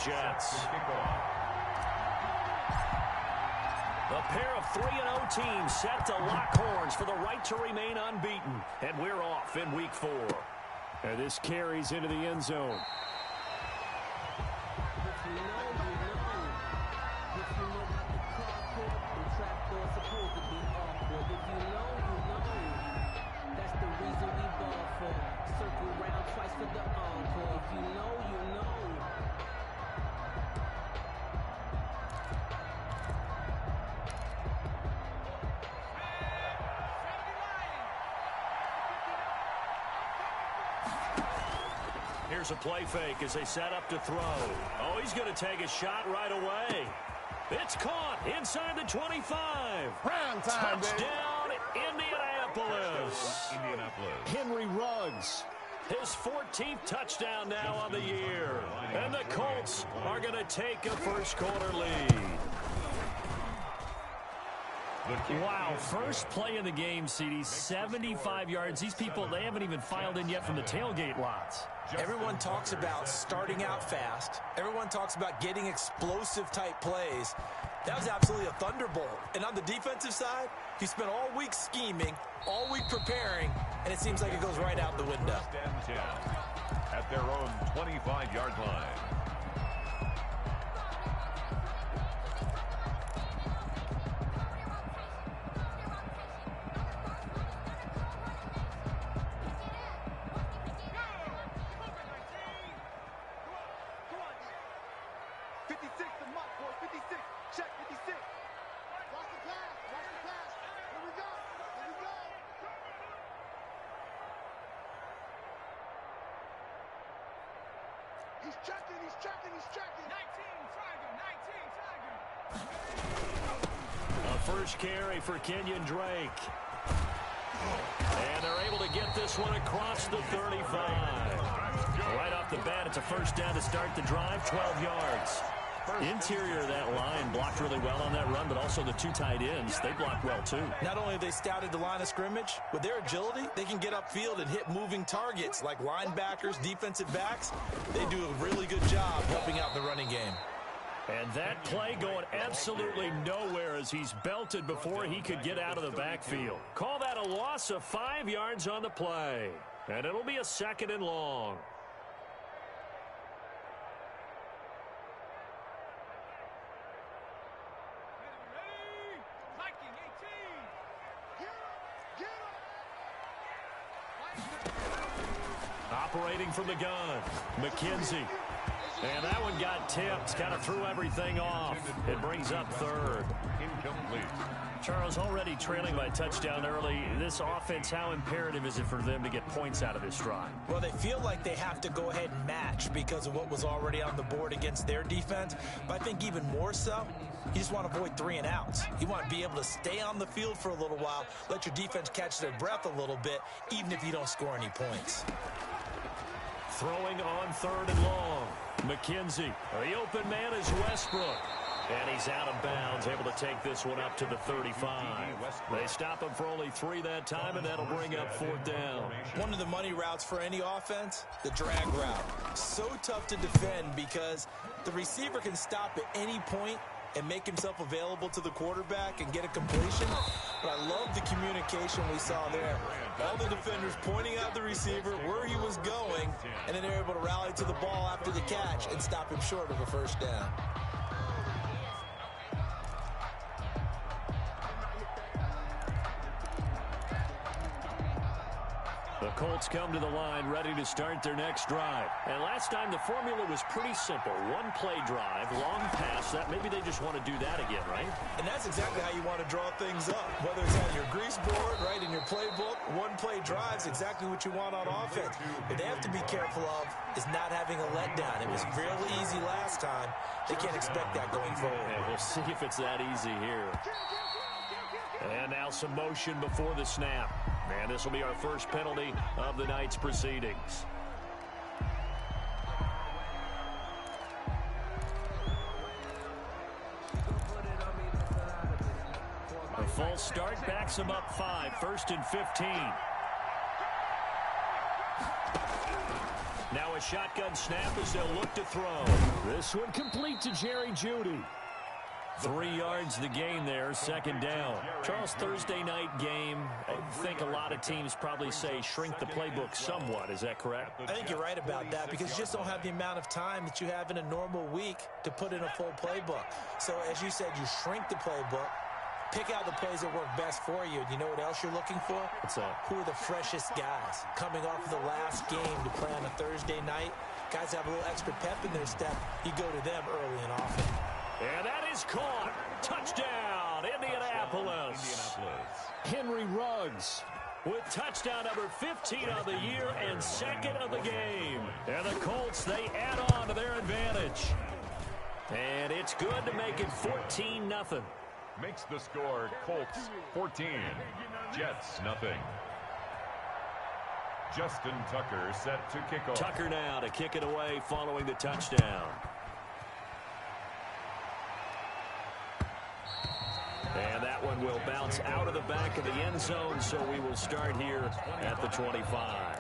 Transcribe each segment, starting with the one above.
Jets. A pair of 3-0 teams set to lock horns for the right to remain unbeaten. And we're off in week 4. And this carries into the end zone. Here's a play fake as they set up to throw. Oh, he's going to take a shot right away. It's caught inside the 25. Prime time, touchdown, Indianapolis. Henry Ruggs. His 14th touchdown now on the year. And the Colts are going to take a first-quarter lead. Wow, first play of the game, CD, 75 yards. These people, they haven't even filed in yet from the tailgate lots. Everyone talks about starting out fast. Everyone talks about getting explosive-type plays. That was absolutely a thunderbolt. And on the defensive side, he spent all week scheming, all week preparing, and it seems like it goes right out the window. At their own 25-yard line. He's checking. 19, Tiger. A first carry for Kenyon Drake. And they're able to get this one across the 35. Right off the bat, it's a first down to start the drive, 12 yards. Interior of that line blocked really well on that run, but also the 2 tight ends, they blocked well too. Not only have they scouted the line of scrimmage, with their agility, they can get upfield and hit moving targets like linebackers, defensive backs. They do a really good job helping out the running game. And that play going absolutely nowhere as he's belted before he could get out of the backfield. Call that a loss of 5 yards on the play. And it'll be a 2nd and long. Operating from the gun, McKenzie. And that one got tipped, kind of threw everything off. It brings up 3rd. Incomplete. Charles, already trailing by a touchdown early. This offense, how imperative is it for them to get points out of this drive? Well, they feel like they have to go ahead and match because of what was already on the board against their defense. But I think even more so, you just want to avoid 3 and outs. You want to be able to stay on the field for a little while, let your defense catch their breath a little bit, even if you don't score any points. Throwing on 3rd and long. McKenzie. The open man is Westbrook. And he's out of bounds, able to take this one up to the 35. They stop him for only 3 that time, and that'll bring up 4th down. One of the money routes for any offense, the drag route. So tough to defend because the receiver can stop at any point and make himself available to the quarterback and get a completion. But I love the communication we saw there. All the defenders pointing out the receiver, where he was going, and then they're able to rally to the ball after the catch and stop him short of a first down. The Colts come to the line ready to start their next drive. And last time the formula was pretty simple. 1 play drive, long pass. That maybe they just want to do that again, right? And that's exactly how you want to draw things up. Whether it's on your grease board, right, in your playbook, 1 play drive's exactly what you want on offense. What they have to be careful of is not having a letdown. It was fairly easy last time. They can't expect that going forward. And we'll see if it's that easy here. And now some motion before the snap. And this will be our first penalty of the night's proceedings. A false start backs him up 5, 1st and 15. Now a shotgun snap as they'll look to throw. This one complete to Jerry Jeudy. 3 yards the gain there, second down. Charles, Thursday night game, I think a lot of teams probably say shrink the playbook somewhat. Is that correct? I think you're right about that because you just don't have the amount of time that you have in a normal week to put in a full playbook. So as you said, you shrink the playbook, pick out the plays that work best for you. And you know what else you're looking for? What's that? Who are the freshest guys coming off of the last game to play on a Thursday night? Guys have a little extra pep in their step. You go to them early and often. And that is caught. Touchdown, Indianapolis. Henry Ruggs With touchdown number 15 on the year and second of the game. And the Colts, they add on to their advantage. And it's good to make it 14-0. Makes the score Colts 14, Jets nothing. Justin Tucker set to kick off. Tucker now to kick it away following the touchdown. And that one will bounce out of the back of the end zone, so we will start here at the 25.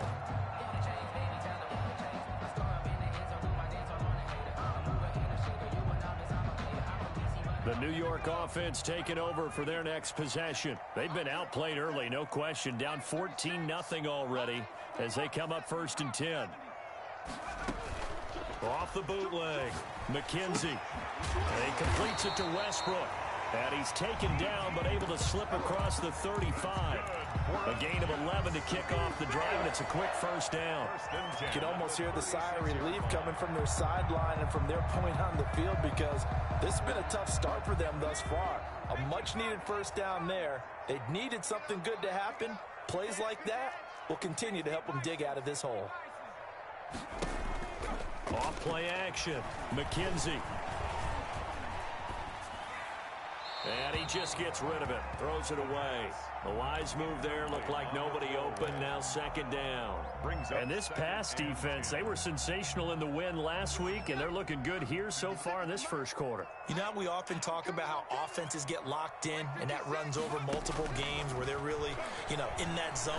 The New York offense taking over for their next possession. They've been outplayed early, no question. Down 14-0 already as they come up 1st and 10. Off the bootleg, McKenzie. And he completes it to Westbrook. And he's taken down, but able to slip across the 35. A gain of 11 to kick off the drive, and it's a quick first down. You can almost hear the sigh of relief coming from their sideline and from their point on the field because this has been a tough start for them thus far. A much-needed first down there. They needed something good to happen. Plays like that will continue to help them dig out of this hole. Off play action, McKenzie. And he just gets rid of it, throws it away. The wise move there, looked like nobody open, now second down. And this pass defense, they were sensational in the win last week, and they're looking good here so far in this first quarter. You know, we often talk about how offenses get locked in, and that runs over multiple games where they're really, in that zone.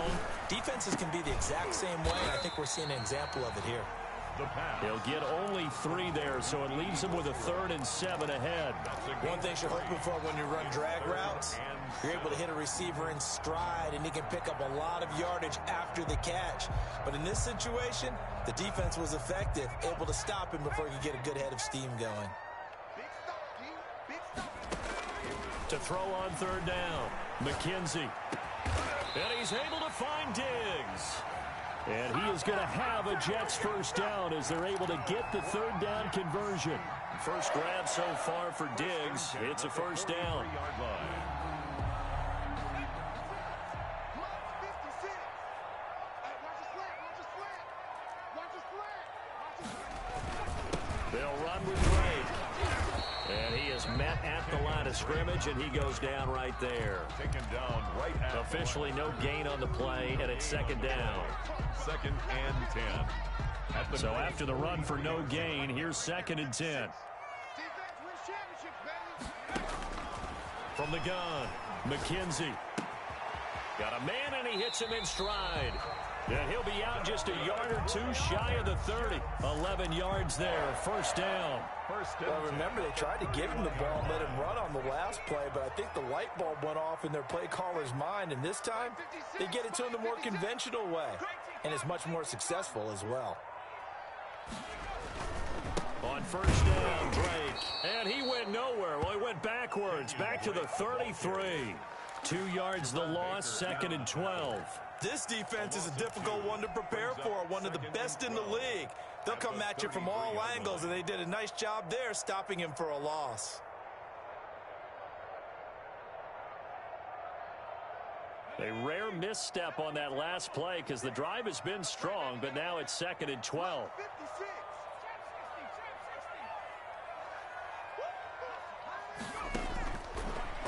Defenses can be the exact same way, and I think we're seeing an example of it here. He'll get only 3 there, so it leaves him with a 3rd and 7 ahead. One thing you're hoping for when you run drag routes, you're able to hit a receiver in stride, and he can pick up a lot of yardage after the catch. But in this situation, the defense was effective, able to stop him before he could get a good head of steam going. To throw on 3rd down, McKenzie. And he's able to find Diggs. And he is going to have a Jets first down as they're able to get the 3rd down conversion. First grab so far for Diggs. It's a first down. They'll run with Drake. And he is met at the line of scrimmage, and he goes down right there. Taken down right at Officially no gain on the play, and it's second down. 2nd and 10. So after the run for no gain, here's 2nd and 10. From the gun, McKenzie. Got a man, and he hits him in stride. And he'll be out just a yard or 2 shy of the 30. 11 yards there, first down. Well, remember, they tried to give him the ball and let him run on the last play, but I think the light bulb went off in their play caller's mind, and this time they get it to him the more conventional way, and it's much more successful as well. On first down, Drake. And he went nowhere. Well, he went backwards, back to the 33. 2 yards the loss, 2nd and 12. This defense is a difficult one to prepare for, one of the best in the league. They'll come at you from all angles, and they did a nice job there stopping him for a loss. A rare misstep on that last play because the drive has been strong, but now it's 2nd and 12.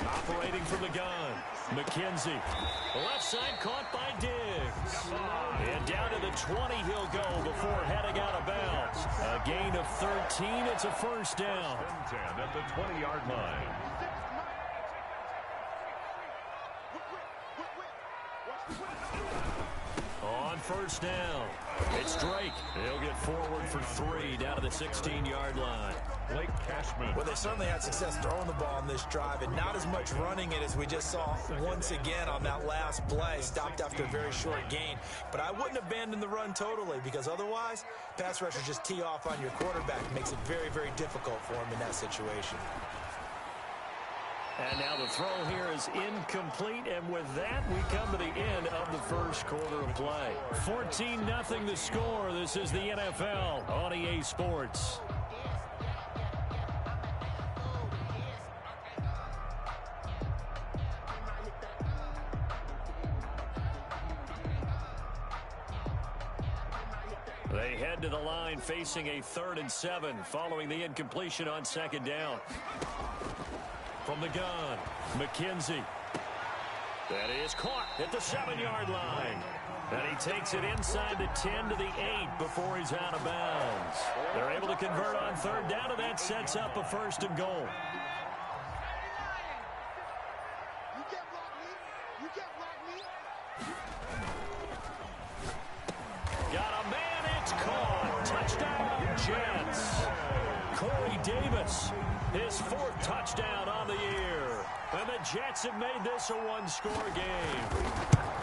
Operating from the gun, McKenzie. The left side caught by Diggs. And down to the 20 he'll go before heading out of bounds. A gain of 13. It's a first down. 10 at the 20-yard line. On on first down. It's Drake. He'll get forward for 3 down to the 16-yard line. Blake Cashman. Well, they certainly had success throwing the ball in this drive, and not as much running it as we just saw once again on that last play. Stopped after a very short gain. But I wouldn't abandon the run totally, because otherwise, pass rushers just tee off on your quarterback. It makes it very, very difficult for him in that situation. And now the throw here is incomplete, and with that, we come to the end of the first quarter of play. 14-0 the score. This is the NFL on EA Sports. They head to the line facing a 3rd and 7 following the incompletion on 2nd down. From the gun, McKenzie. That is caught at the 7-yard line. And he takes it inside the 10 to the 8 before he's out of bounds. They're able to convert on 3rd down, and that sets up a 1st and goal. Got a man, it's caught. Touchdown, Jets. Corey Davis, his 4th touchdown on the year. And the Jets have made this a 1-score game.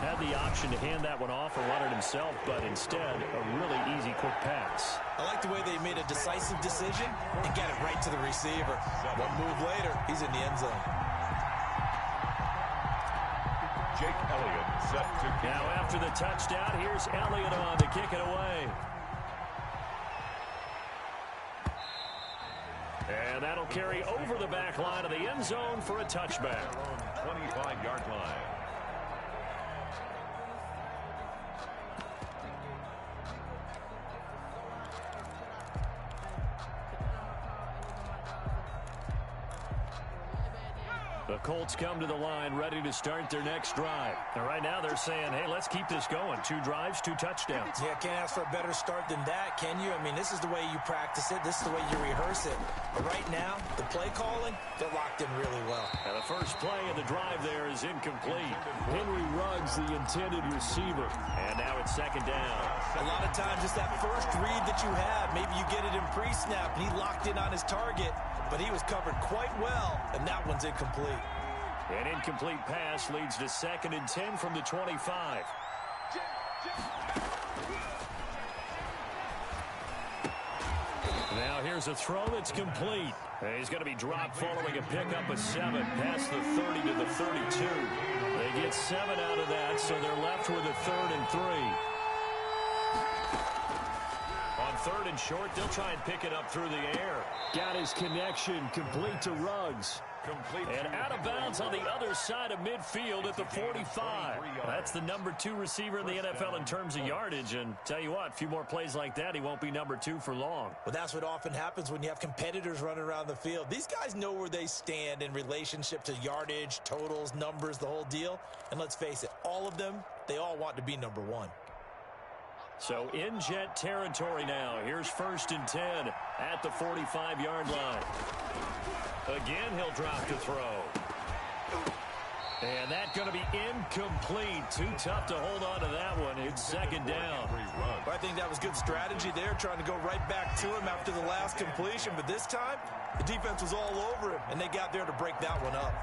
Had the option to hand that one off or run it himself, but instead, a really easy, quick pass. I like the way they made a decisive decision and got it right to the receiver. One move later, he's in the end zone. Jake Elliott set to kick. Now after the touchdown, here's Elliott on to kick it away. And that'll carry over the back line of the end zone for a touchback. 25-yard line. The Colts come to the line ready to start their next drive. And right now they're saying, hey, let's keep this going. 2 drives, 2 touchdowns. Yeah, can't ask for a better start than that, can you? I mean, this is the way you practice it. This is the way you rehearse it. But right now, the play calling, they're locked in really well. And the first play of the drive there is incomplete. Henry Ruggs, the intended receiver. And now it's 2nd down. A lot of times, just that first read that you have, maybe you get it in pre-snap, and he locked in on his target, but he was covered quite well, and that one's incomplete. An incomplete pass leads to 2nd and 10 from the 25. Now here's a throw that's complete. He's going to be dropped following a pickup of 7 past the 30 to the 32. They get 7 out of that, so they're left with a 3rd and 3. On 3rd and short, they'll try and pick it up through the air. Got his connection complete to Ruggs. And out of bounds on the other side of midfield at the 45. That's the number 2 receiver in the NFL in terms of yardage. And tell you what, a few more plays like that, he won't be number 2 for long. Well, that's what often happens when you have competitors running around the field. These guys know where they stand in relationship to yardage, totals, numbers, the whole deal. And let's face it, all of them, they all want to be number 1. So in Jet territory now. Here's 1st and 10 at the 45-yard line. Again, he'll drop to throw. And that's going to be incomplete. Too tough to hold on to that one. It's 2nd down. I think that was good strategy there, trying to go right back to him after the last completion. But this time, the defense was all over him, and they got there to break that one up.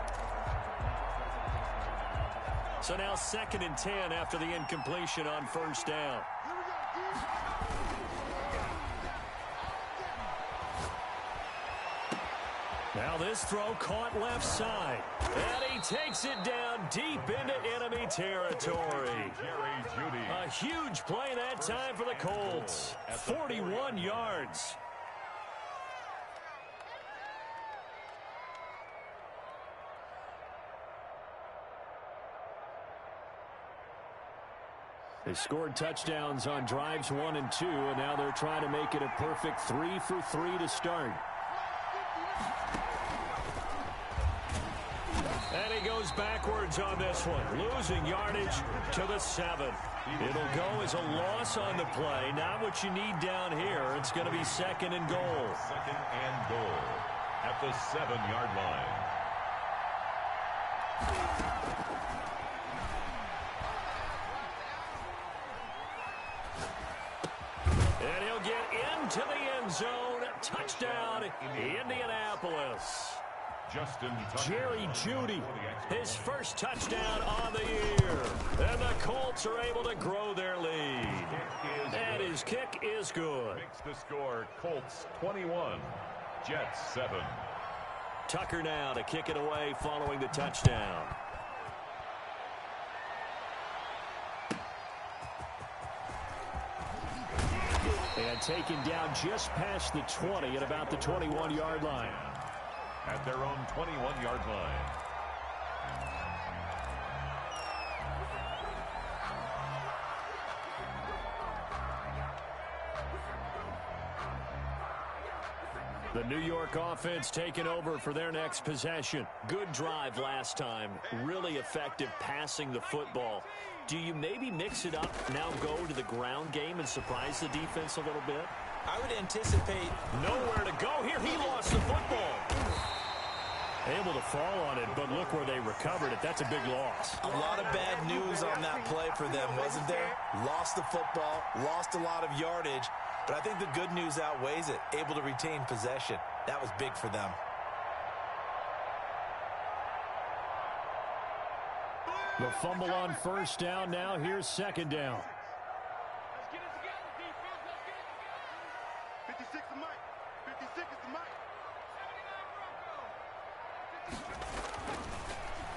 So now 2nd and 10 after the incompletion on 1st down. Now this throw caught left side. And he takes it down deep into enemy territory. A huge play that time for the Colts. 41 yards. They scored touchdowns on drives 1 and 2, and now they're trying to make it a perfect 3 for 3 to start. And he goes backwards on this one, losing yardage to the 7. It'll go as a loss on the play. Not what you need down here. It's going to be 2nd and goal. 2nd and goal at the 7-yard line. And he'll get into the end zone. Touchdown, Indianapolis. Jerry Jeudy, His first touchdown on the year. And the Colts are able to grow their lead. And his kick is good. Makes the score Colts 21, Jets 7. Tucker now to kick it away following the touchdown. and taken down just past the 20 at about the 21-yard line. At their own 21-yard line. The New York offense taking over for their next possession. Good drive last time. Really effective passing the football. Do you maybe mix it up, now go to the ground game and surprise the defense a little bit? I would anticipate nowhere to go here. He lost the football. Able to fall on it, but look where they recovered it. That's a big loss. A lot of bad news on that play for them, wasn't there? Lost the football, lost a lot of yardage, but I think the good news outweighs it. Able to retain possession. That was big for them. The fumble on first down. Now here's second down. Let's get it together, defense. Let's get it together. 56 is Mike. 56 is the Mike. 79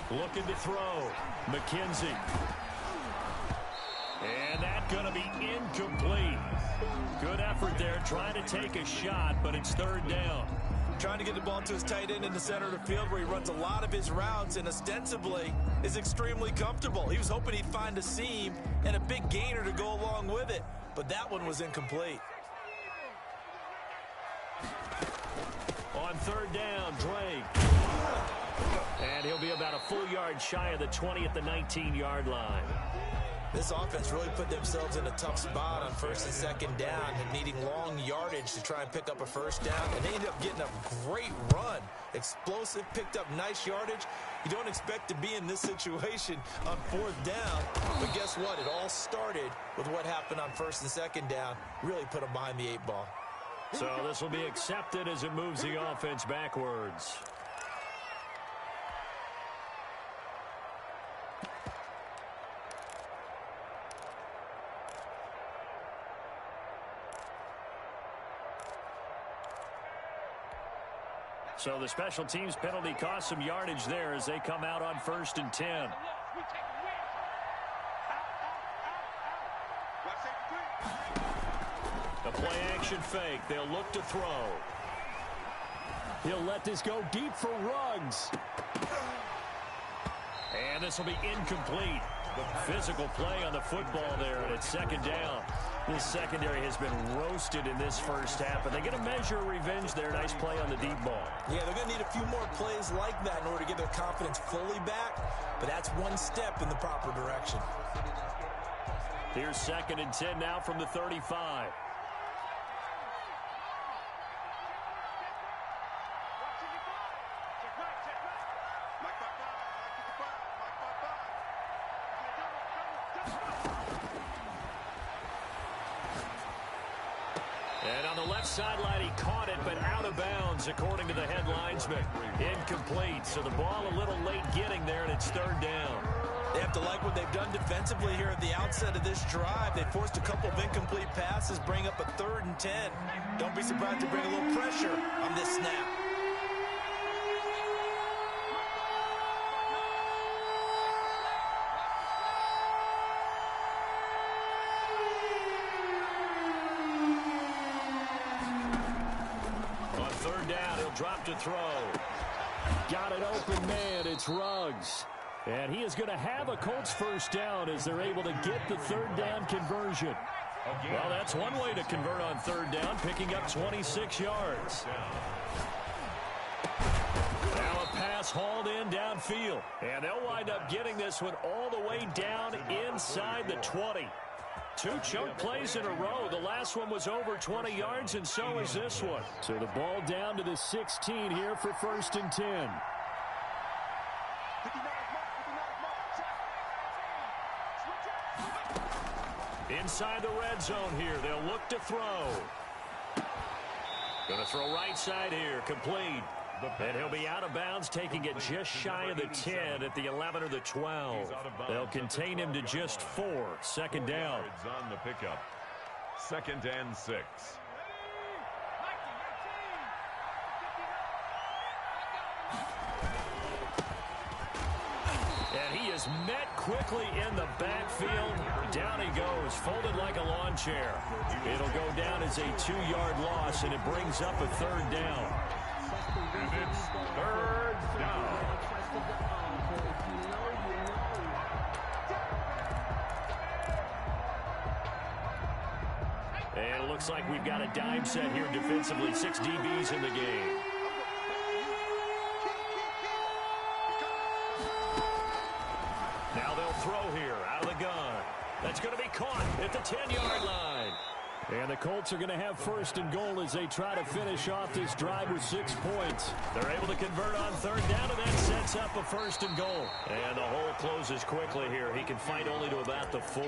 Bronco. Looking to throw. McKenzie. And that's going to be incomplete. Good effort there, trying to take a shot, but it's third down. Trying to get the ball to his tight end in the center of the field where he runs a lot of his routes and ostensibly is extremely comfortable. He was hoping he'd find a seam and a big gainer to go along with it, but that one was incomplete. On third down, Drake. And he'll be about a full yard shy of the 20 at the 19-yard line. This offense really put themselves in a tough spot on first and second down and needing long yardage to try and pick up a first down. And they ended up getting a great run. Explosive, picked up nice yardage. You don't expect to be in this situation on fourth down. But guess what? It all started with what happened on first and second down. Really put them behind the 8-ball. So this will be accepted as it moves the offense backwards. So the special teams penalty cost some yardage there as they come out on first and 10. A play action fake. They'll look to throw. He'll let this go deep for Ruggs. And this will be incomplete. Physical play on the football there, and it's second down. This secondary has been roasted in this first half, and they get a measure of revenge there. Nice play on the deep ball. Yeah, they're going to need a few more plays like that in order to get their confidence fully back, but that's one step in the proper direction. Here's second and 10 now from the 35. And on the left sideline, he caught it, but out of bounds, according to the head linesman. Incomplete, so the ball a little late getting there, and it's third down. They have to like what they've done defensively here at the outset of this drive. They forced a couple of incomplete passes, bring up a third and 10. Don't be surprised to bring a little pressure on this snap. Drop to throw. Got an open man. It's Ruggs. And he is going to have a Colts first down as they're able to get the third down conversion. Well, that's one way to convert on third down, picking up 26 yards. Now a pass hauled in downfield. And they'll wind up getting this one all the way down inside the 20. Two chunk plays in a row. The last one was over 20 yards, and so is this one. So the ball down to the 16 here for first and 10. Inside the red zone here. They'll look to throw. Going to throw right side here. Complete. And he'll be out of bounds, taking it just shy of the 10 at the 11 or the 12. They'll contain him to just 4. Second down. On the pickup. 2nd and 6. And he is met quickly in the backfield. Down he goes, folded like a lawn chair. It'll go down as a 2-yard loss, and it brings up a 3rd down. And it's 3rd down. And it looks like we've got a dime set here defensively. 6 DBs in the game. Now they'll throw here out of the gun. That's going to be caught at the 10-yard line. And the Colts are going to have 1st and goal as they try to finish off this drive with 6 points. They're able to convert on 3rd down, and that sets up a 1st and goal. And the hole closes quickly here. He can fight only to about the 4.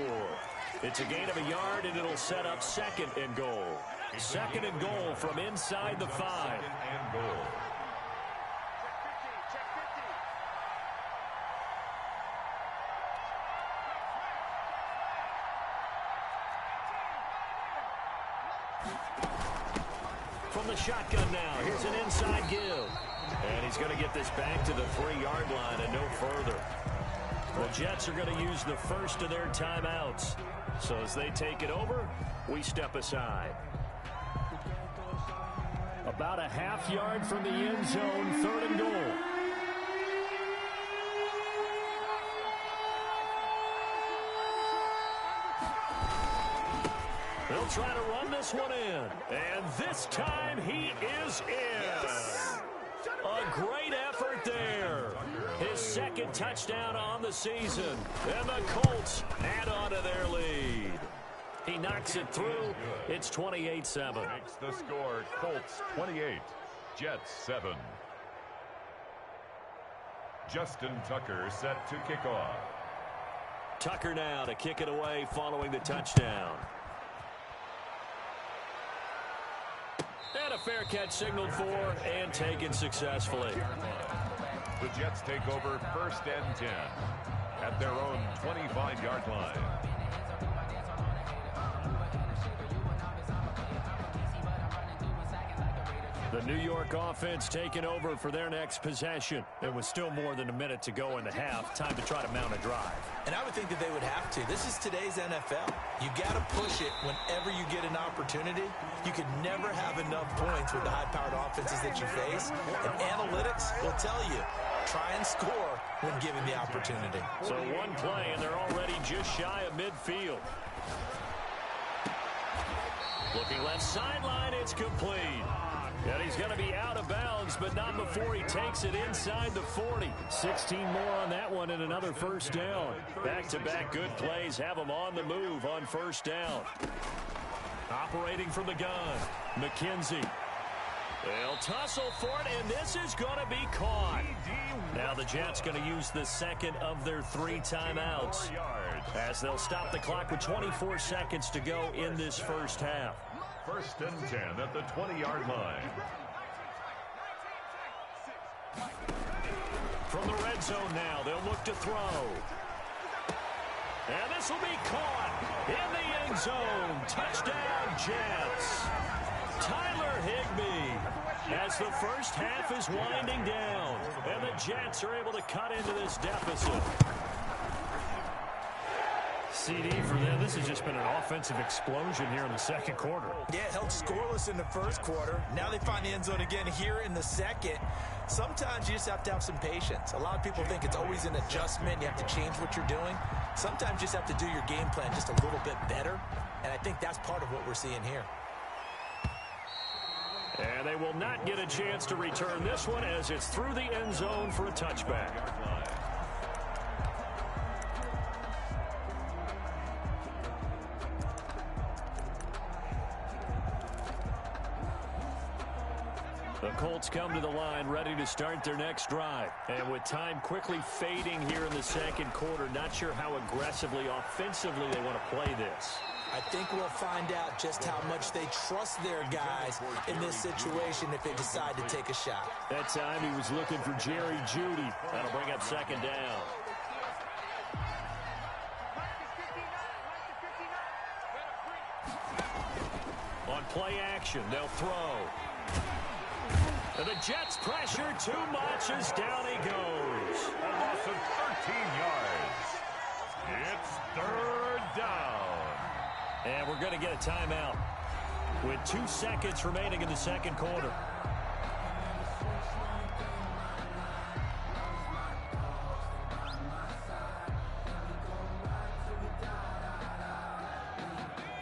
It's a gain of a yard, and it'll set up 2nd and goal. 2nd and goal from inside the 5. 2nd and goal. From the shotgun now, here's an inside give. And he's going to get this back to the 3-yard line and no further. The Jets are going to use the first of their timeouts. So as they take it over, we step aside. About a half-yard from the end zone, 3rd and goal. They'll try to run this one in. And this time he is in. A great effort there. His 2nd touchdown on the season. And the Colts add on to their lead. He knocks it through. It's 28-7. Makes the score Colts 28, Jets 7. Justin Tucker set to kick off. Tucker now to kick it away following the touchdown. And a fair catch signaled for and taken successfully. The Jets take over 1st and 10 at their own 25-yard line. The New York offense taking over for their next possession. There was still more than a minute to go in the half. Time to try to mount a drive. And I would think that they would have to. This is today's NFL. You got to push it whenever you get an opportunity. You could never have enough points with the high-powered offenses that you face. And analytics will tell you, try and score when given the opportunity. So one play, and they're already just shy of midfield. Looking left sideline, it's complete. And he's going to be out of bounds, but not before he takes it inside the 40. 16 more on that one and another 1st down. Back-to-back good plays have him on the move on 1st down. Operating from the gun, McKenzie. They'll tussle for it, and this is going to be caught. Now the Jets going to use the 2nd of their 3 timeouts as they'll stop the clock with 24 seconds to go in this 1st half. 1st and 10 at the 20-yard line. From the red zone now, they'll look to throw. And this will be caught in the end zone. Touchdown, Jets. Tyler Higbee as the 1st half is winding down. And the Jets are able to cut into this deficit. CD for them. This has just been an offensive explosion here in the 2nd quarter. Yeah, held scoreless in the 1st quarter. Now they find the end zone again here in the 2nd. Sometimes you just have to have some patience. A lot of people think it's always an adjustment. You have to change what you're doing. Sometimes you just have to do your game plan just a little bit better. And I think that's part of what we're seeing here. And they will not get a chance to return this one as it's through the end zone for a touchback. The Colts come to the line ready to start their next drive. And with time quickly fading here in the 2nd quarter, not sure how aggressively, offensively they want to play this. I think we'll find out just how much they trust their guys in this situation if they decide to take a shot. That time he was looking for Jerry Jeudy. That'll bring up second down. On play action, they'll throw. And the Jets pressure too much as down he goes. A loss of 13 yards. It's third down. And we're going to get a timeout with 2 seconds remaining in the second quarter.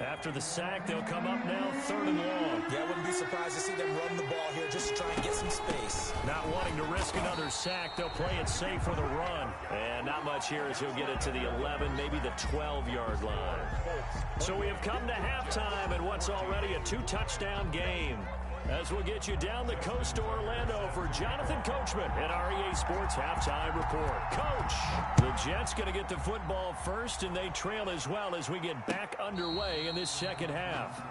After the sack, they'll come up now, third and long. Yeah, I wouldn't be surprised to see them run the ball here just to try and get some space. Not wanting to risk another sack, they'll play it safe for the run. And not much here as he'll get it to the 11, maybe the 12-yard line. So we have come to halftime in what's already a 2-touchdown game. As we'll get you down the coast to Orlando for Jonathan Coachman at our EA Sports Halftime Report. Coach, the Jets going to get the football first, and they trail as well as we get back underway in this second half.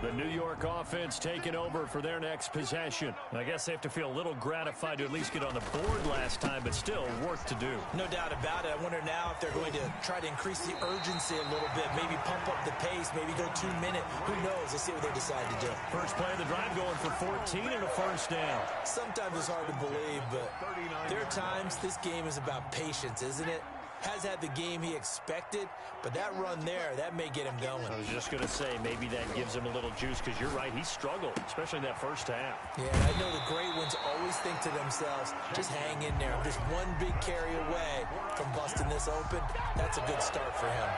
The New York offense taking over for their next possession. I guess they have to feel a little gratified to at least get on the board last time, but still work to do. No doubt about it. I wonder now if they're going to try to increase the urgency a little bit, maybe pump up the pace, maybe go 2-minute. Who knows? Let's see what they decide to do. First play of the drive going for 14 and a first down. Sometimes it's hard to believe, but there are times this game is about patience, isn't it? Has had the game he expected, but that run there, that may get him going. I was just going to say, maybe that gives him a little juice, because you're right, he struggled, especially in that first half. Yeah, I know the great ones always think to themselves, just hang in there. I'm just one big carry away from busting this open. That's a good start for him.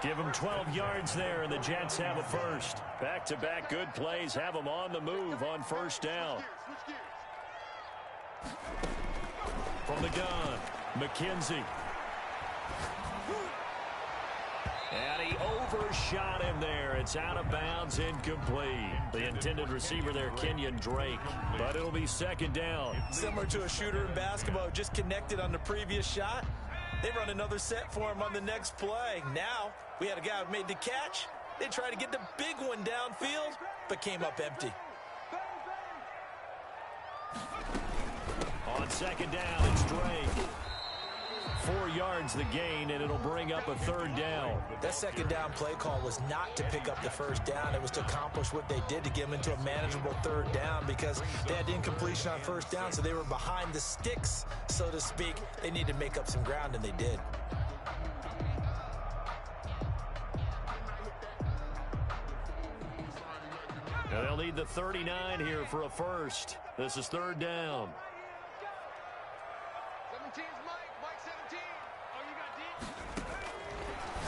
Give him 12 yards there, and the Jets have a first. Back-to-back good plays have them on the move on first down. From the gun, McKenzie. And he overshot him there. It's out of bounds, incomplete. The intended receiver there, Kenyon Drake. But it'll be second down. Similar to a shooter in basketball who just connected on the previous shot. They run another set for him on the next play. Now, we had a guy who made the catch. They tried to get the big one downfield, but came up empty. On second down, it's Drake. 4 yards the gain, and it'll bring up a third down. That second down play call was not to pick up the first down. It was to accomplish what they did to get them into a manageable third down because they had incompletion on first down, so they were behind the sticks, so to speak. They needed to make up some ground, and they did. Now they'll need the 39 here for a first. This is third down.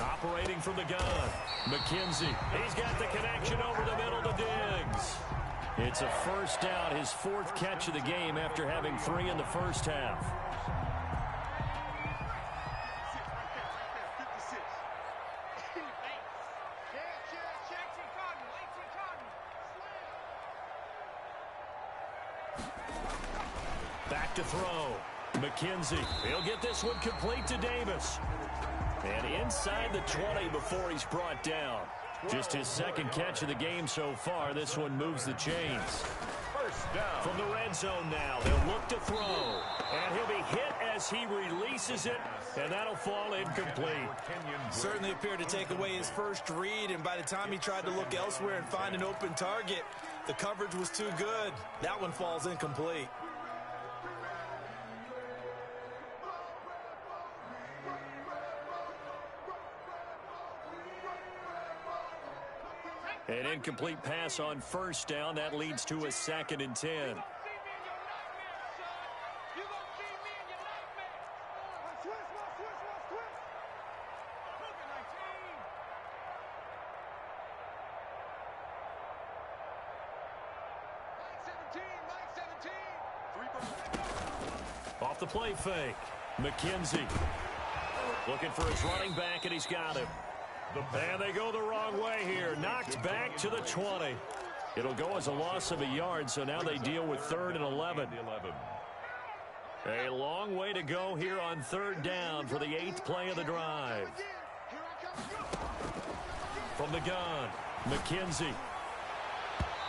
Operating from the gun, McKenzie. He's got the connection over the middle to Diggs. It's a first down, his 4th catch of the game after having 3 in the first half. Back to throw. McKenzie. He'll get this one complete to Davis. And inside the 20 before he's brought down. Just his 2nd catch of the game so far. This one moves the chains. First down. From the red zone now, they'll look to throw. And he'll be hit as he releases it, and that'll fall incomplete. Certainly appeared to take away his first read, and by the time he tried to look elsewhere and find an open target, the coverage was too good. That one falls incomplete. An incomplete pass on first down. That leads to a 2nd and 10. Off the play fake. McKenzie looking for his running back, and he's got him. And they go the wrong way here. Knocked back to the 20. It'll go as a loss of a yard, so now they deal with 3rd and 11. A long way to go here on third down for the 8th play of the drive. From the gun, McKenzie.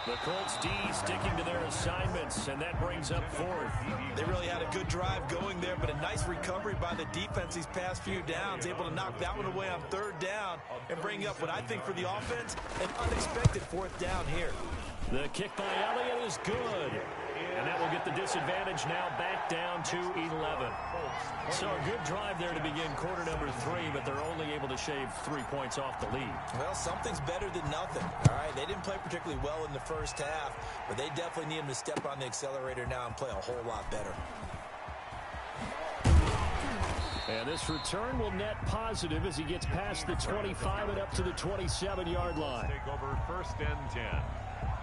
The Colts D sticking to their assignments, and that brings up 4th. They really had a good drive going there, but a nice recovery by the defense these past few downs, able to knock that one away on third down and bring up what I think for the offense, an unexpected 4th down here. The kick by Elliott is good. And that will get the disadvantage now back down to 11. So a good drive there to begin quarter number 3, but they're only able to shave 3 points off the lead. Well, something's better than nothing. All right, they didn't play particularly well in the first half, but they definitely need him to step on the accelerator now and play a whole lot better. And this return will net positive as he gets past the 25 and up to the 27-yard line. Take over 1st and 10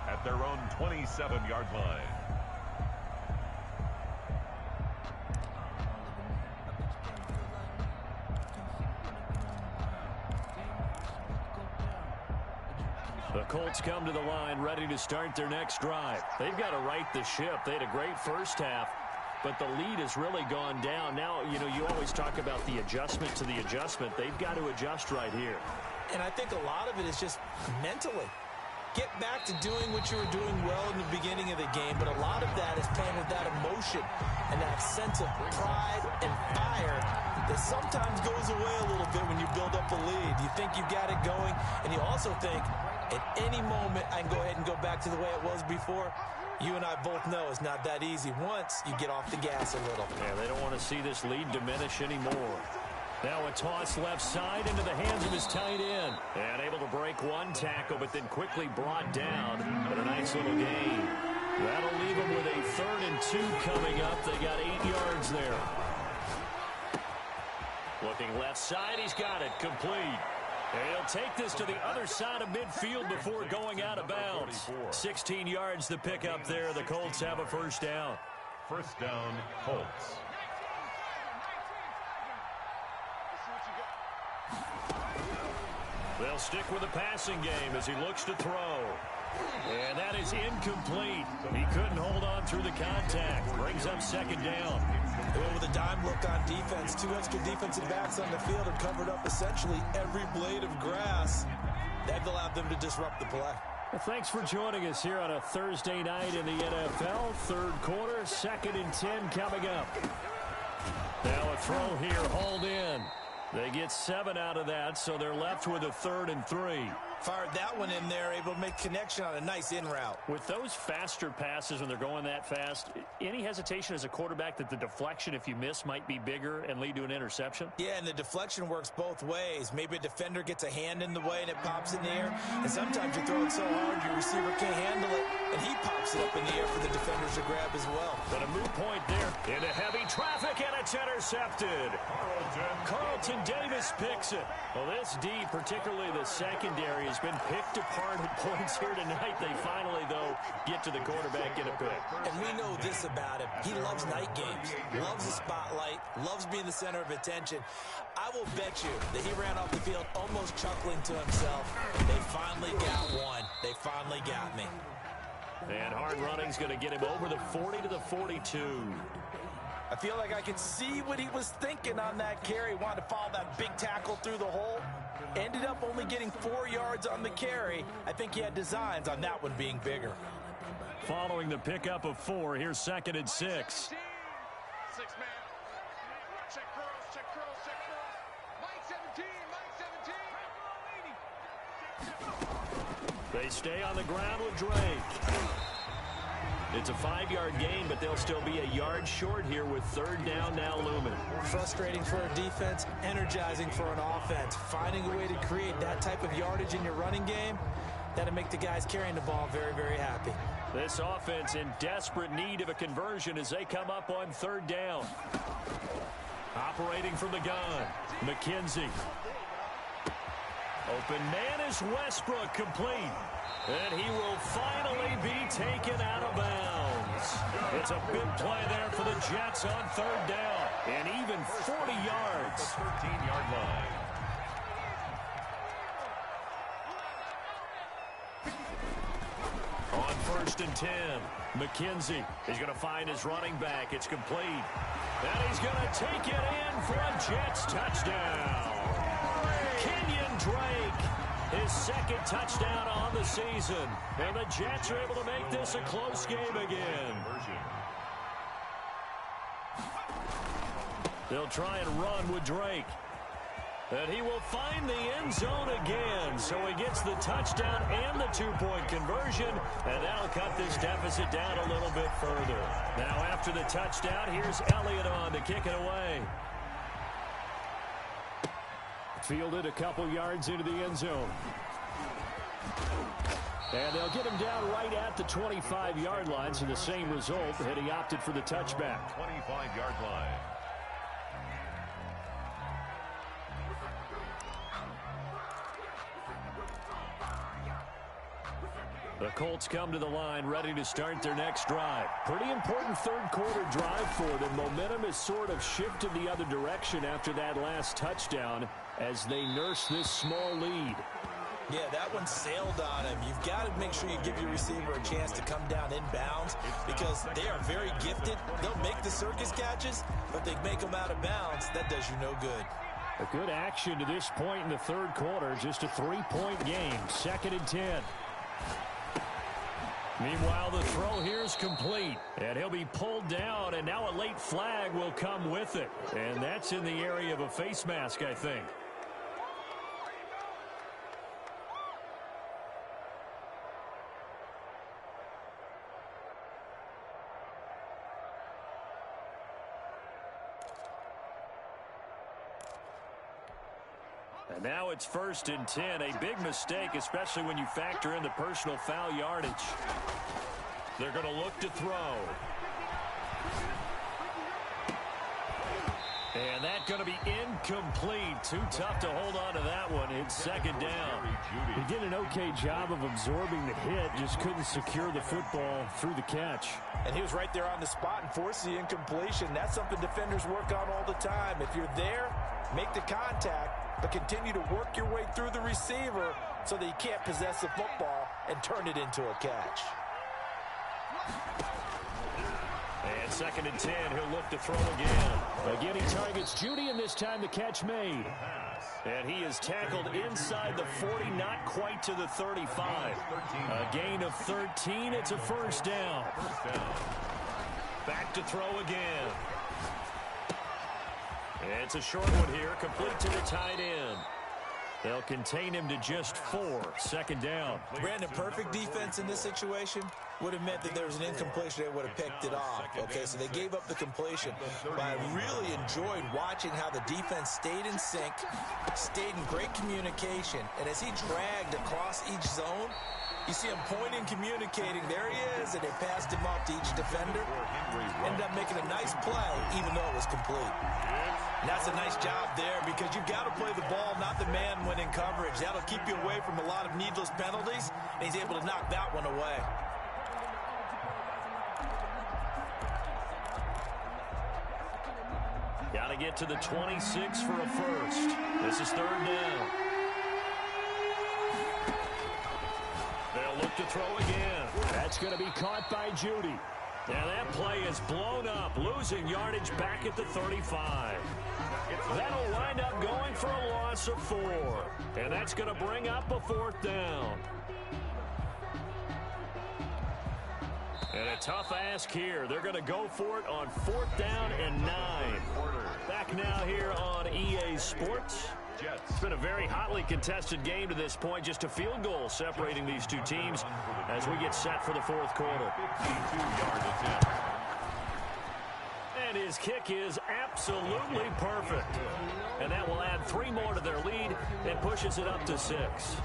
at their own 27-yard line. The Colts come to the line ready to start their next drive. They've got to right the ship. They had a great first half, but the lead has really gone down. Now, you always talk about the adjustment to the adjustment. They've got to adjust right here. And I think a lot of it is just mentally. Get back to doing what you were doing well in the beginning of the game, but a lot of that is playing with that emotion and that sense of pride and fire that sometimes goes away a little bit when you build up a lead. You think you've got it going, and you also think, at any moment, I can go ahead and go back to the way it was before. You and I both know it's not that easy once you get off the gas a little. Yeah, they don't want to see this lead diminish anymore. Now a toss left side into the hands of his tight end. And able to break one tackle, but then quickly brought down. But a nice little gain. That'll leave him with a 3rd and 2 coming up. They got 8 yards there. Looking left side, he's got it. Complete. And he'll take this to the other side of midfield before going out of bounds. 16 yards the pickup there. The Colts have a 1st down. 1st down, Colts. They'll stick with the passing game as he looks to throw. And that is incomplete. He couldn't hold on through the contact. Brings up 2nd down. With a dime look on defense, 2 extra defensive backs on the field have covered up essentially every blade of grass. That allowed them to disrupt the play. Well, thanks for joining us here on a Thursday night in the NFL. 3rd quarter, 2nd and 10 coming up. Now a throw here, hauled in. They get 7 out of that, so they're left with a 3rd and 3. Fired that one in there, able to make connection on a nice in route. With those faster passes when they're going that fast, any hesitation as a quarterback that the deflection, if you miss, might be bigger and lead to an interception? Yeah, and the deflection works both ways. Maybe a defender gets a hand in the way and it pops in the air, and sometimes you throw it so hard your receiver can't handle it, and he pops it up in the air for the defenders to grab as well. But a moot point there into heavy traffic, and it's intercepted. Carlton Davis picks it. Well, this D, particularly the secondary, has been picked apart at points here tonight. They finally, though, get to the quarterback, get a pick. And we know this about him. He loves night games, loves the spotlight, loves being the center of attention. I will bet you that he ran off the field almost chuckling to himself. They finally got one. They finally got me. And hard running's going to get him over the 40 to the 42. I feel like I could see what he was thinking on that carry. Wanted to follow that big tackle through the hole. Ended up only getting 4 yards on the carry. I think he had designs on that one being bigger. Following the pickup of 4, here's 2nd and 6. 6 man. Check curls, check curls, check curls. Mike 17, Mike 17. They stay on the ground with Drake. It's a 5-yard gain, but they'll still be a yard short here with 3rd down now looming. Frustrating for a defense, energizing for an offense. Finding a way to create that type of yardage in your running game, that'll make the guys carrying the ball very, very happy. This offense in desperate need of a conversion as they come up on 3rd down. Operating from the gun, McKenzie. Open man is Westbrook, complete. And he will finally be taken out of bounds. It's a big play there for the Jets on 3rd down. And even 40 yards. The 13-yard line. On 1st and 10, McKenzie. He's going to find his running back. It's complete. And he's going to take it in for a Jets touchdown. Kenyon Drake, his second touchdown on the season. And the Jets are able to make this a close game again. They'll try and run with Drake. And he will find the end zone again. So he gets the touchdown and the two-point conversion. And that'll cut this deficit down a little bit further. Now after the touchdown, here's Elliott on to kick it away. Fielded a couple yards into the end zone. And they'll get him down right at the 25-yard line. So the same result, and he opted for the touchback. 25-yard line. The Colts come to the line ready to start their next drive. Pretty important third-quarter drive for them. Momentum has sort of shifted the other direction after that last touchdown as they nurse this small lead. Yeah, that one sailed on him. You've got to make sure you give your receiver a chance to come down inbounds because they are very gifted. They'll make the circus catches, but they make them out of bounds. That does you no good. A good action to this point in the third quarter. Just a 3-point game. 2nd and 10. Meanwhile, the throw here is complete, and he'll be pulled down, and now a late flag will come with it. And that's in the area of a face mask, I think. And now it's 1st and 10. A big mistake, especially when you factor in the personal foul yardage. They're going to look to throw. And that's going to be incomplete. Too tough to hold on to that one. It's 2nd down. He did an okay job of absorbing the hit, just couldn't secure the football through the catch. And he was right there on the spot and forced the incompletion. That's something defenders work on all the time. If you're there, make the contact, but continue to work your way through the receiver so that you can't possess the football and turn it into a catch. And 2nd and 10, he'll look to throw again. Again, he targets Judy, and this time the catch made. And he is tackled inside the 40, not quite to the 35. A gain of 13, it's a 1st down. Back to throw again. It's a short one here, complete to the tight end. They'll contain him to just 4. 2nd down. Brandon, perfect defense in this situation would have meant that there was an incompletion. They would have picked it off. Okay, so they gave up the completion. But I really enjoyed watching how the defense stayed in sync, stayed in great communication. And as he dragged across each zone, you see him pointing, communicating. There he is, and they passed him off to each defender. Ended up making a nice play, even though it was complete. And that's a nice job there because you've got to play the ball, not the man when in coverage. That'll keep you away from a lot of needless penalties, and he's able to knock that one away. Got to get to the 26 for a first. This is 3rd down. They'll look to throw again. That's going to be caught by Judy. Now that play is blown up, losing yardage back at the 35. That'll wind up going for a loss of 4. And that's going to bring up a 4th down. And a tough ask here. They're going to go for it on 4th down and 9. Back now here on EA Sports. It's been a very hotly contested game to this point. Just a field goal separating these two teams as we get set for the 4th quarter. 52-yard attempt. And his kick is absolutely perfect. And that will add 3 more to their lead and pushes it up to 6.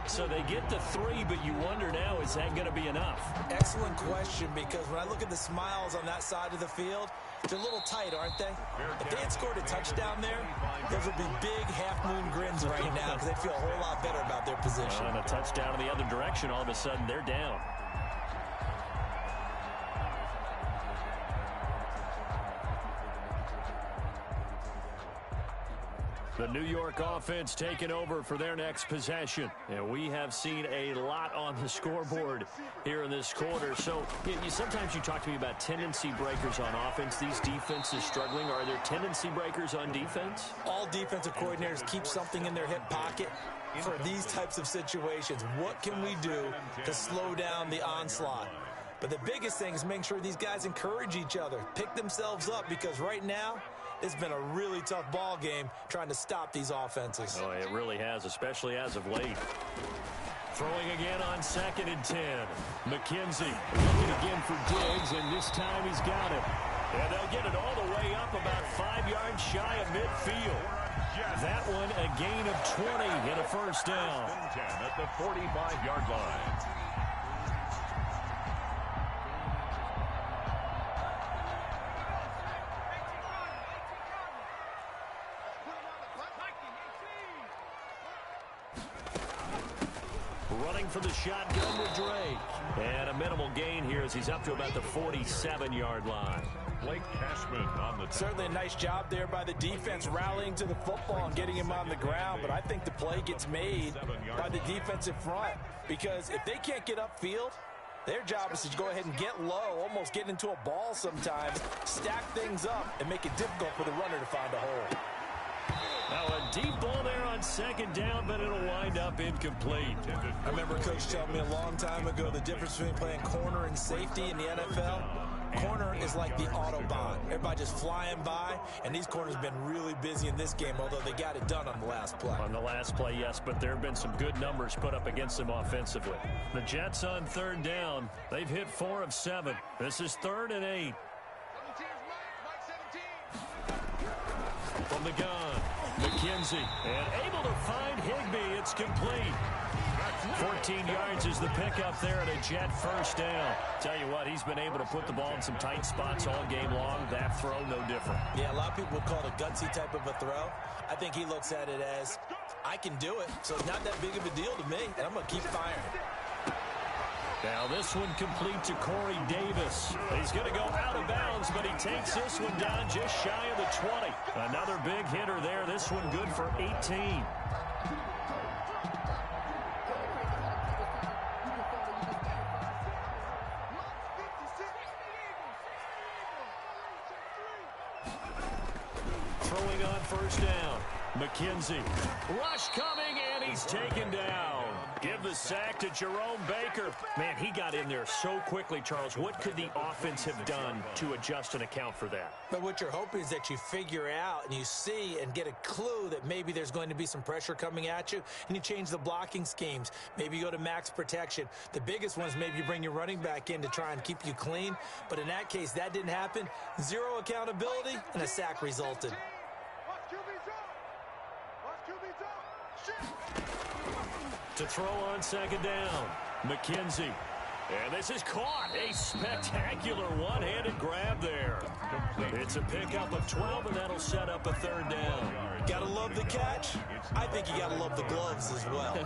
So they get the 3, but you wonder now, is that going to be enough? Excellent question, because when I look at the smiles on that side of the field, they're a little tight, aren't they? If they had scored a touchdown there, those would be big half-moon grins right now because they'd feel a whole lot better about their position. And a touchdown in the other direction, all of a sudden they're down. The New York offense taking over for their next possession. And we have seen a lot on the scoreboard here in this quarter. So sometimes you talk to me about tendency breakers on offense. These defenses struggling. Are there tendency breakers on defense? All defensive coordinators keep something in their hip pocket for these types of situations. What can we do to slow down the onslaught? But the biggest thing is making sure these guys encourage each other, pick themselves up, because right now, it's been a really tough ball game trying to stop these offenses. Oh, it really has, especially as of late. Throwing again on 2nd and 10. McKenzie looking again for Diggs, and this time he's got it. And they'll get it all the way up about 5 yards shy of midfield. That one a gain of 20 and a first down. 10 at the 45-yard line. Running for the shotgun with Drake. And a minimal gain here as he's up to about the 47-yard line. Blake Cashman on the Certainly a nice job there by the defense rallying to the football and getting him on the ground, but I think the play gets made by the defensive front, because if they can't get upfield, their job is to go ahead and get low, almost get into a ball sometimes, stack things up, and make it difficult for the runner to find a hole. Now a deep ball there on 2nd down, but it'll wind up incomplete. I remember Coach telling me a long time ago the difference between playing corner and safety in the NFL. Corner is like the Autobahn. Everybody just flying by, and these corners have been really busy in this game, although they got it done on the last play. On the last play, yes, but there have been some good numbers put up against them offensively. The Jets on 3rd down. They've hit 4 of 7. This is 3rd and 8. From the gun, McKenzie, and able to find Higbee. It's complete. 14 yards is the pickup there at a Jet first down. Tell you what, he's been able to put the ball in some tight spots all game long. That throw, no different. Yeah, a lot of people would call it a gutsy type of a throw. I think he looks at it as, I can do it, so it's not that big of a deal to me, and I'm going to keep firing. Now this one complete to Corey Davis. He's going to go out of bounds, but he takes this one down just shy of the 20. Another big hitter there. This one good for 18. Throwing on first down. McKenzie. Rush coming, and he's taken down. Give the sack to Jerome Baker. Man, he got in there so quickly, Charles. What could the offense have done to adjust and account for that? But what you're hoping is that you figure out and you see and get a clue that maybe there's going to be some pressure coming at you, and you change the blocking schemes. Maybe you go to max protection. The biggest one is maybe you bring your running back in to try and keep you clean. But in that case, that didn't happen. Zero accountability, and a sack resulted. To throw on 2nd down, McKenzie. And this is caught. A spectacular one-handed grab there. It's a pickup of 12, and that'll set up a 3rd down. Gotta love the catch. I think you gotta love the gloves as well.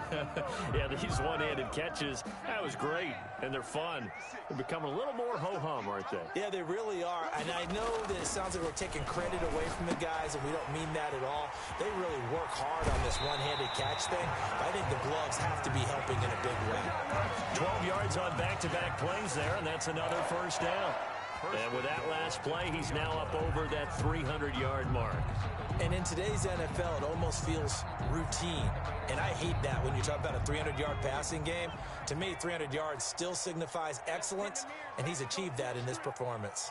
Yeah, these one-handed catches, that was great, and they're fun. They're becoming a little more ho-hum, aren't they? Yeah, they really are. And I know that it sounds like we're taking credit away from the guys, and we don't mean that at all. They really work hard on this one-handed catch thing. I think the gloves have to be helping in a big way. 12 yards on back-to-back plays there, and that's another first down. And with that last play, he's now up over that 300-yard mark. And in today's NFL, it almost feels routine. And I hate that when you talk about a 300-yard passing game. To me, 300 yards still signifies excellence, and he's achieved that in this performance.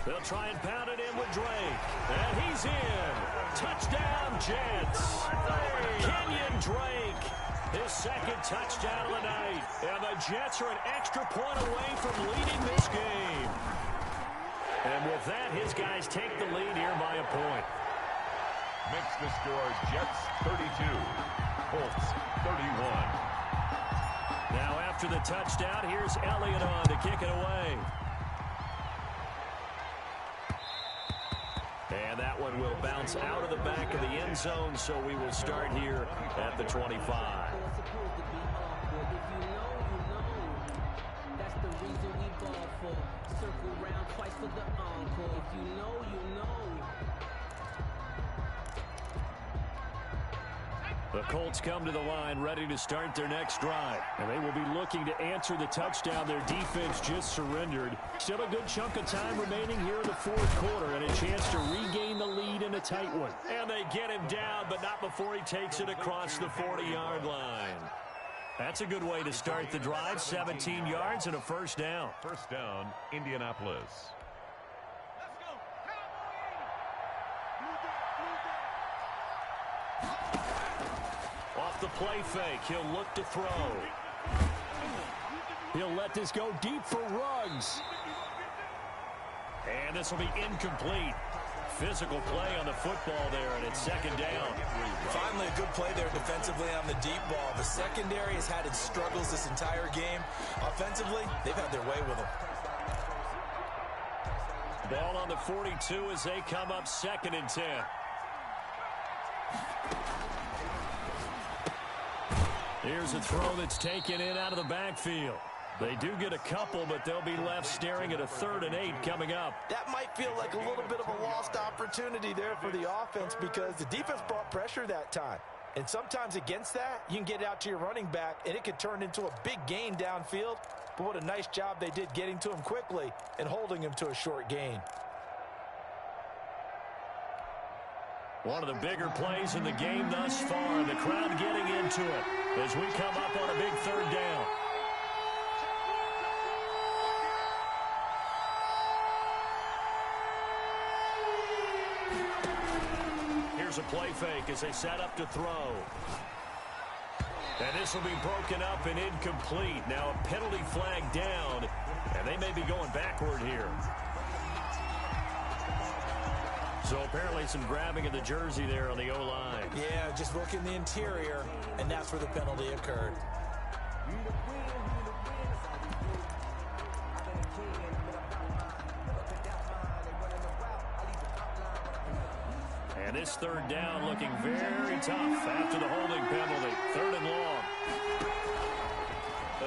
They'll try and pound it in with Drake. And he's in. Touchdown, Jets. Kenyon Drake. His 2nd touchdown of the night. And the Jets are an extra point away from leading this game. And with that, his guys take the lead here by a point. Makes the score Jets 32, Colts 31. Now after the touchdown, here's Elliott on to kick it away. And that one will bounce out of the back of the end zone, so we will start here at the 25. That's the reason we ball for. Circle round twice for the encore. If you know, The Colts come to the line ready to start their next drive. And they will be looking to answer the touchdown their defense just surrendered. Still a good chunk of time remaining here in the fourth quarter and a chance to regain the lead in a tight one. And they get him down, but not before he takes it across the 40-yard line. That's a good way to start the drive. 17 yards and a first down. First down, Indianapolis. Off the play fake, he'll look to throw. He'll let this go deep for Ruggs. And this will be incomplete. Physical play on the football there, and it's second down. Finally, a good play there defensively on the deep ball. The secondary has had its struggles this entire game. Offensively, they've had their way with them. Ball on the 42 as they come up 2nd and 10. Here's a throw that's taken in out of the backfield. They do get a couple, but they'll be left staring at a 3rd and 8 coming up. That might feel like a little bit of a lost opportunity there for the offense because the defense brought pressure that time. And sometimes against that, you can get out to your running back, and it could turn into a big gain downfield. But what a nice job they did getting to him quickly and holding him to a short gain. One of the bigger plays in the game thus far. The crowd getting into it as we come up on a big 3rd down. Here's a play fake as they set up to throw. And this will be broken up and incomplete. Now a penalty flag down, and they may be going backward here. So apparently some grabbing of the jersey there on the O-line. Yeah, just working the interior, and that's where the penalty occurred. And this 3rd down looking very tough after the holding penalty. 3rd and long.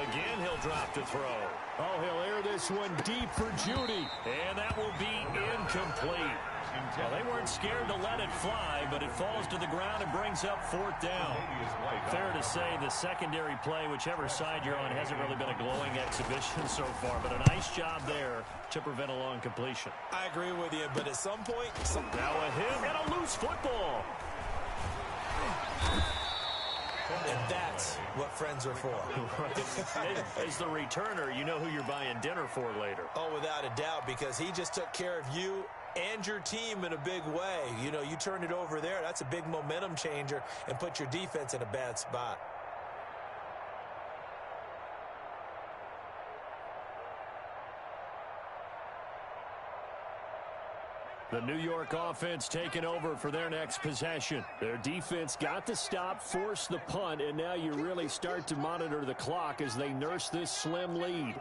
Again, he'll drop to throw. Oh, he'll air this one deep for Judy. And that will be incomplete. Well, they weren't scared to let it fly, but it falls to the ground and brings up 4th down. Fair to say the secondary play, whichever side you're on, hasn't really been a glowing exhibition so far, but a nice job there to prevent a long completion. I agree with you, but at some point... Now a hit and a loose football. And that's what friends are for. As the returner, you know who you're buying dinner for later. Oh, without a doubt, because he just took care of you and your team in a big way. You know, you turn it over there, that's a big momentum changer and put your defense in a bad spot. The New York offense taking over for their next possession. Their defense got the stop, forced the punt, and now you really start to monitor the clock as they nurse this slim lead.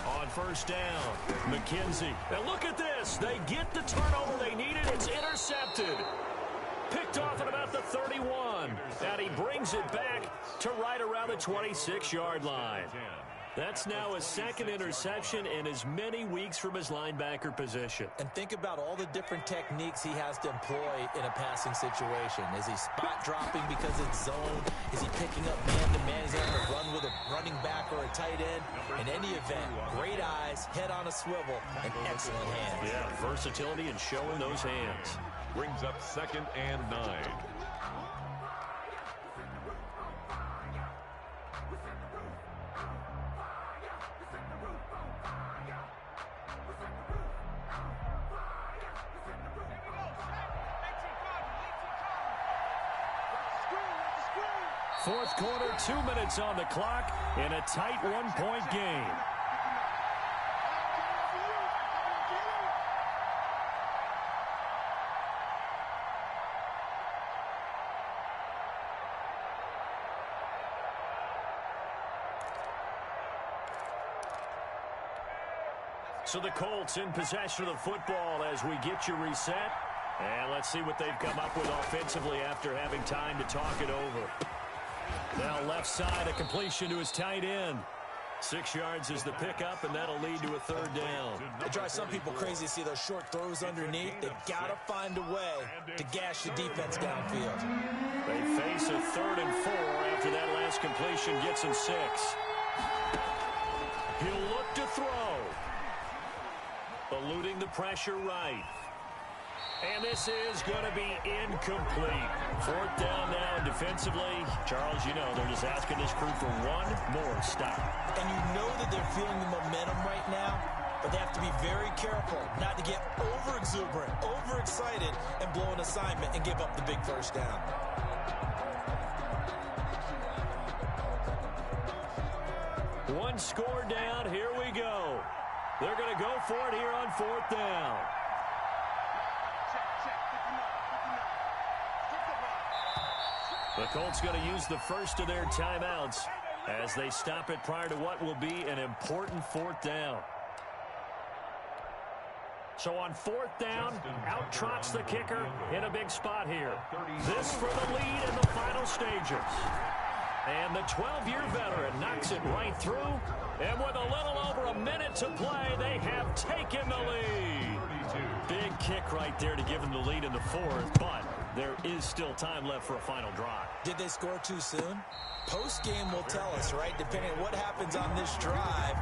On 1st down, McKenzie. And look at this. They get the turnover they needed. It's intercepted. Picked off at about the 31. And he brings it back to right around the 26-yard line. That's now his 2nd interception in as many weeks from his linebacker position. And think about all the different techniques he has to employ in a passing situation. Is he spot dropping because it's zone? Is he picking up man-to-man? Is he having to run with a running back or a tight end? In any event, great eyes, head on a swivel, and excellent hands. Yeah, versatility and showing those hands. Brings up 2nd and 9. Fourth quarter, 2 minutes on the clock in a tight one-point game. So the Colts in possession of the football as we get you reset. And let's see what they've come up with offensively after having time to talk it over. Now left side, a completion to his tight end. 6 yards is the pickup, and that'll lead to a third down. It drives some people crazy to see those short throws underneath. They've got to find a way to gash the defense downfield. They face a 3rd and 4 after that last completion gets him 6. He'll look to throw. Eluding the pressure right. And this is going to be incomplete. 4th down now, and defensively, Charles, you know, they're just asking this crew for one more stop. And you know that they're feeling the momentum right now, but they have to be very careful not to get over-exuberant, over-excited, and blow an assignment and give up the big first down. One score down, here we go. They're going to go for it here on 4th down. The Colts going to use the first of their timeouts as they stop it prior to what will be an important 4th down. So on 4th down, out trots the kicker in a big spot here. This for the lead in the final stages. And the 12-year veteran knocks it right through. And with a little over a minute to play, they have taken the lead. Big kick right there to give them the lead in the 4th, but there is still time left for a final drive. Did they score too soon? Post-game will tell us, right? Depending on what happens on this drive.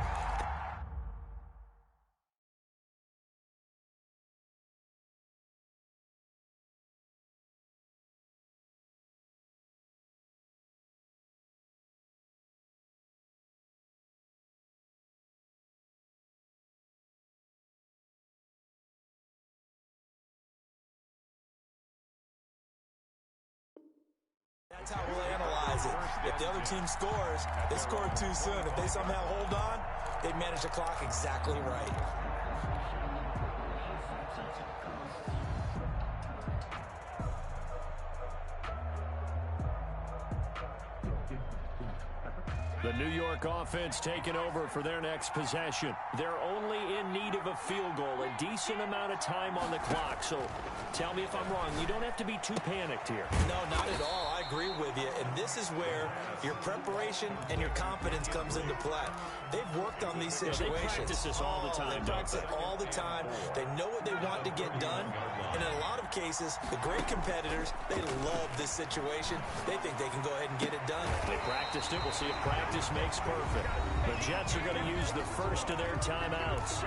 That's how we'll analyze it. If the other team scores, they scored too soon. If they somehow hold on, they manage the clock exactly right. The New York offense taking over for their next possession. They're only in need of a field goal, a decent amount of time on the clock. So tell me if I'm wrong. You don't have to be too panicked here. No, not at all. I agree with you. And this is where your preparation and your confidence comes into play. They've worked on these situations. They practice this all the time. They practice it all the time. They know what they want to get done. And in a lot of cases, the great competitors, they love this situation. They think they can go ahead and get it done. They practiced it. We'll see if practice makes perfect. The Jets are going to use the first of their timeouts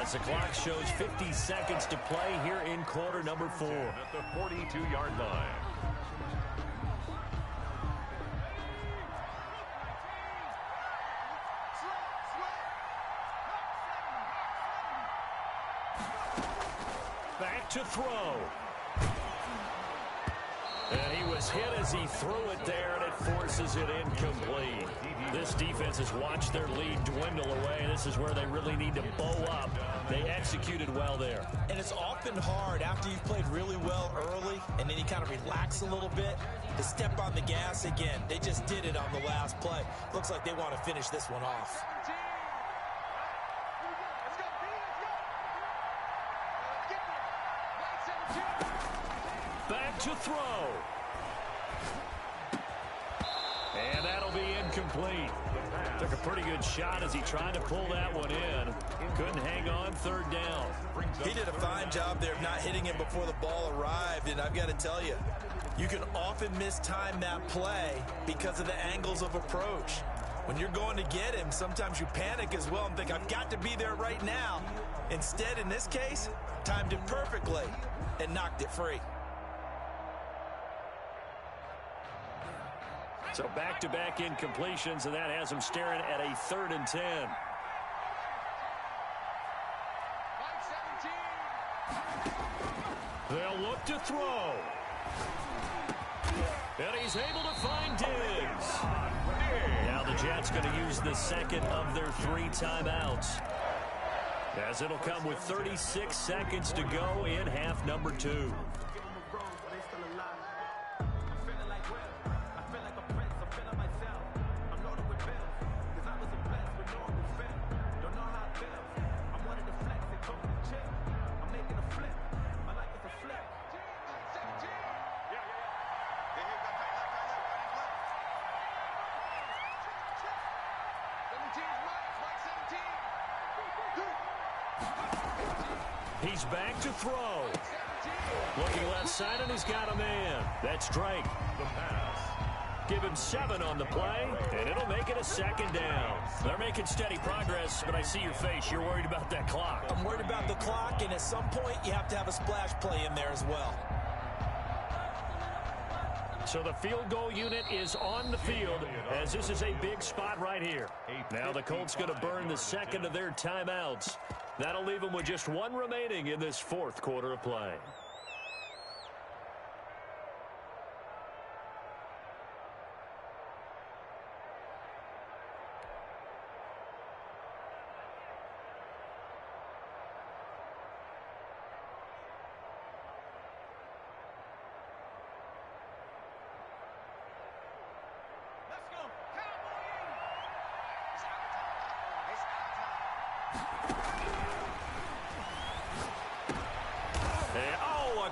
as the clock shows 50 seconds to play here in quarter number 4. At the 42-yard line. Back to throw. And he was hit as he threw it there, and it forces it incomplete. This defense has watched their lead dwindle away. This is where they really need to bow up. They executed well there. And it's often hard after you've played really well early and then you kind of relax a little bit to step on the gas again. They just did it on the last play. Looks like they want to finish this one off. Back to throw. And that'll be incomplete. Took a pretty good shot as he tried to pull that one in. Couldn't hang on, 3rd down. He did a fine job there of not hitting it before the ball arrived, and I've got to tell you, you can often mistime that play because of the angles of approach. When you're going to get him, sometimes you panic as well and think, I've got to be there right now. Instead, in this case, timed it perfectly and knocked it free. So back-to-back incompletions, and that has them staring at a 3rd and 10. They'll look to throw. And he's able to find Diggs. Now the Jets going to use the second of their 3 timeouts, as it'll come with 36 seconds to go in half number 2. He's back to throw. Looking left side, and he's got a man. That's Drake. The pass. Give him 7 on the play, and it'll make it a 2nd down. They're making steady progress, but I see your face. You're worried about that clock. I'm worried about the clock, and at some point, you have to have a splash play in there as well. So the field goal unit is on the field, as this is a big spot right here. Now the Colts going to burn the second of their timeouts. That'll leave them with just 1 remaining in this 4th quarter of play.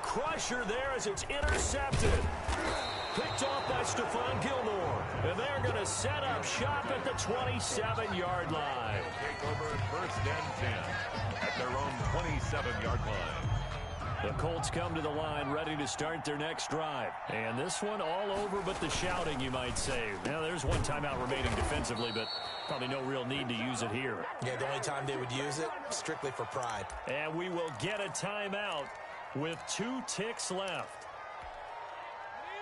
Crusher there as it's intercepted. Picked off by Stephon Gilmore. And they're going to set up shop at the 27-yard line. Take over 1st and 10 at their own 27-yard line. The Colts come to the line ready to start their next drive. And this one all over but the shouting, you might say. Now, there's 1 timeout remaining defensively, but probably no real need to use it here. Yeah, the only time they would use it, strictly for pride. And we will get a timeout with 2 ticks left.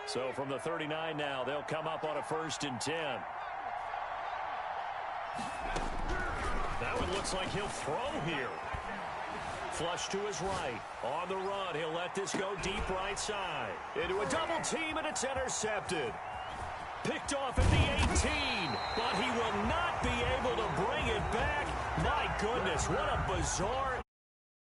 So from the 39 now, they'll come up on a 1st and 10. That one looks like he'll throw here. Flush to his right. On the run, he'll let this go deep right side. Into a double team, and it's intercepted. Picked off at the 18, but he will not be able to bring it back. My goodness, what a bizarre